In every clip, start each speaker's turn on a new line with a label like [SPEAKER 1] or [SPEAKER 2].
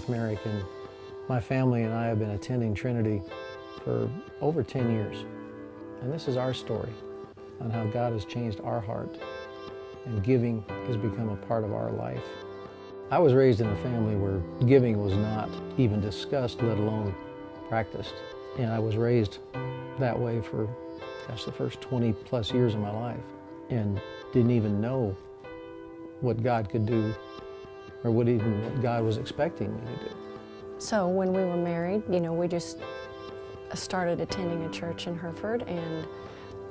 [SPEAKER 1] Merrick, and my family and I have been attending Trinity for over 10 years. And this is our story on how God has changed our heart and giving has become a part of our life. I was raised in a family where giving was not even discussed, let alone practiced. And I was raised that way for, the first 20 plus years of my life, and didn't even know what God could do or what God was expecting me to do.
[SPEAKER 2] So when we were married, we just started attending a church in Hereford, and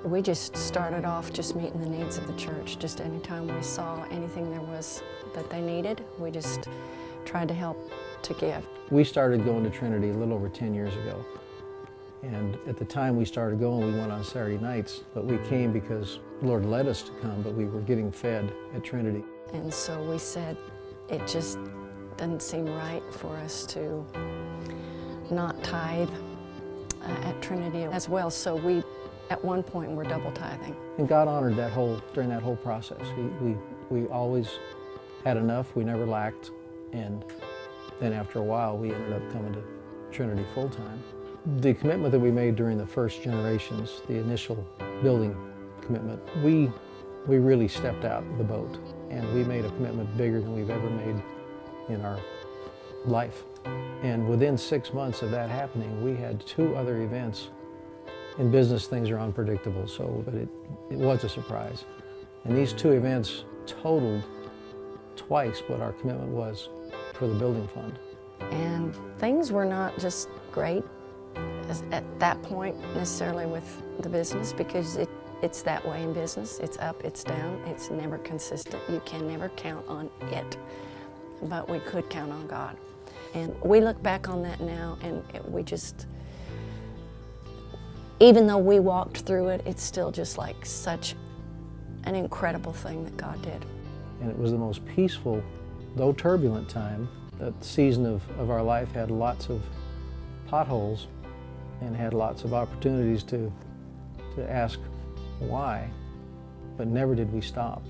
[SPEAKER 2] we just started off just meeting the needs of the church. Just anytime we saw anything there was that they needed, we just tried to help to give.
[SPEAKER 1] We started going to Trinity a little over 10 years ago. And at the time we started going, we went on Saturday nights, but we came because the Lord led us to come, but we were getting fed at Trinity.
[SPEAKER 2] And so we said, it just doesn't seem right for us to not tithe at Trinity as well. So we, at one point, were double tithing.
[SPEAKER 1] And God honored during that whole process. We always had enough, we never lacked, and then after a while we ended up coming to Trinity full time. The commitment that we made during the first generations, the initial building commitment, we really stepped out of the boat, and we made a commitment bigger than we've ever made in our life. And within 6 months of that happening, we had 2 other events. In business, things are unpredictable, but it was a surprise. And these 2 events totaled twice what our commitment was for the building fund.
[SPEAKER 2] And things were not just great at that point necessarily with the business, because it's that way in business. It's up, it's down, it's never consistent. You can never count on it, but we could count on God. And we look back on that now, and we just, even though we walked through it, it's still just like such an incredible thing that God did.
[SPEAKER 1] And it was the most peaceful, though turbulent time. That season of our life had lots of potholes and had lots of opportunities to ask why, but never did we stop.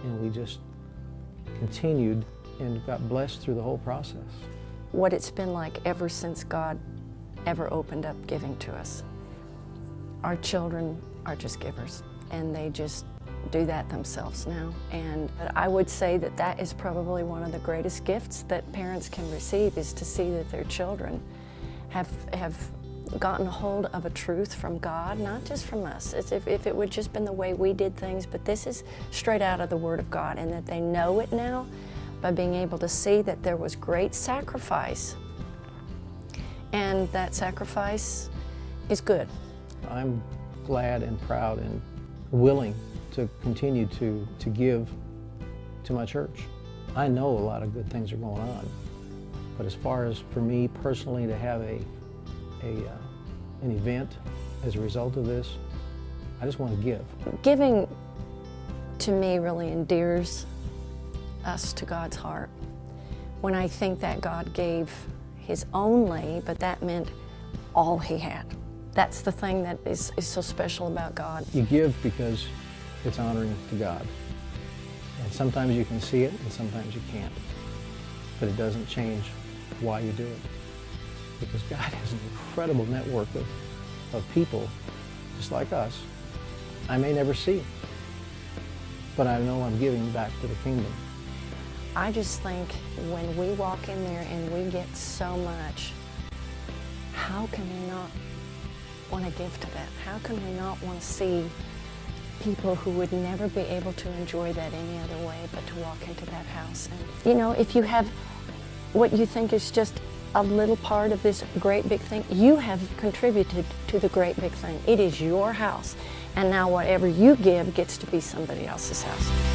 [SPEAKER 1] And we just continued and got blessed through the whole process.
[SPEAKER 2] What it's been like ever since God ever opened up giving to us. Our children are just givers, and they just do that themselves now. And I would say that that is probably one of the greatest gifts that parents can receive, is to see that their children have gotten a hold of a truth from God, not just from us. As if it would just been the way we did things, but this is straight out of the Word of God, and that they know it now by being able to see that there was great sacrifice, and that sacrifice is good.
[SPEAKER 1] I'm glad and proud and willing to continue to give to my church. I know a lot of good things are going on, but as far as for me personally to have an event as a result of this, I just want to give.
[SPEAKER 2] Giving to me really endears us to God's heart. When I think that God gave His only, but that meant all He had. That's the thing that is so special about God.
[SPEAKER 1] You give because it's honoring to God. And sometimes you can see it and sometimes you can't. But it doesn't change why you do it. Because God has an incredible network of people just like us. I may never see, but I know I'm giving back to the kingdom.
[SPEAKER 2] I just think when we walk in there and we get so much, how can we not want to give to that? How can we not want to see people who would never be able to enjoy that any other way but to walk into that house? And if you have what you think is just a little part of this great big thing, you have contributed to the great big thing. It is your house, and now whatever you give gets to be somebody else's house.